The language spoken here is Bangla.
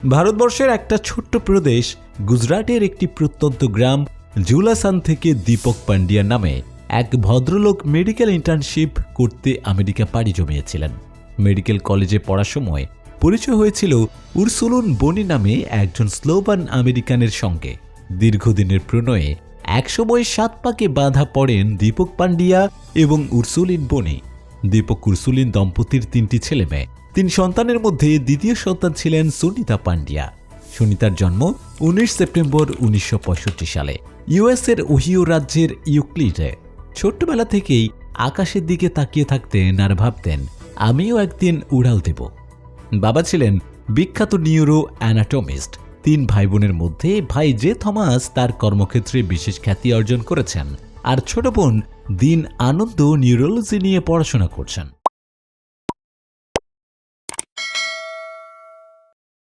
ভারতবর্ষের একটা ছোট্ট প্রদেশ গুজরাটের একটি প্রত্যন্ত গ্রাম জুলাসান থেকে দীপক পান্ডিয়া নামে এক ভদ্রলোক মেডিকেল ইন্টার্নশিপ করতে আমেরিকা পাড়ি জমিয়েছিলেন। মেডিকেল কলেজে পড়ার সময় পরিচয় হয়েছিল উরসুলুন বনি নামে একজন স্লোভান আমেরিকানের সঙ্গে। দীর্ঘদিনের প্রণয়ে একসময় 7 পাকে বাঁধা পড়েন দীপক পান্ডিয়া এবং উরসুলিন বনি। দীপক উরসুলিন দম্পতির 3টি ছেলে মেয়ে। 3 সন্তানের মধ্যে দ্বিতীয় সন্তান ছিলেন সুনিতা পান্ডিয়া। সুনিতার জন্ম 19 সেপ্টেম্বর 1965 সালে ইউএসের ওহিও রাজ্যের ইউক্লিডে। ছোট্টবেলা থেকেই আকাশের দিকে তাকিয়ে থাকতেন আর ভাবতেন, আমিও একদিন উড়াল দেব। বাবা ছিলেন বিখ্যাত নিউরো অ্যানাটমিস্ট। 3 ভাই বোনের মধ্যে ভাই জে থমাস তার কর্মক্ষেত্রে বিশেষ খ্যাতি অর্জন করেছেন, আর ছোট বোন দিন আনন্দ নিউরোলজি নিয়ে পড়াশোনা করছেন।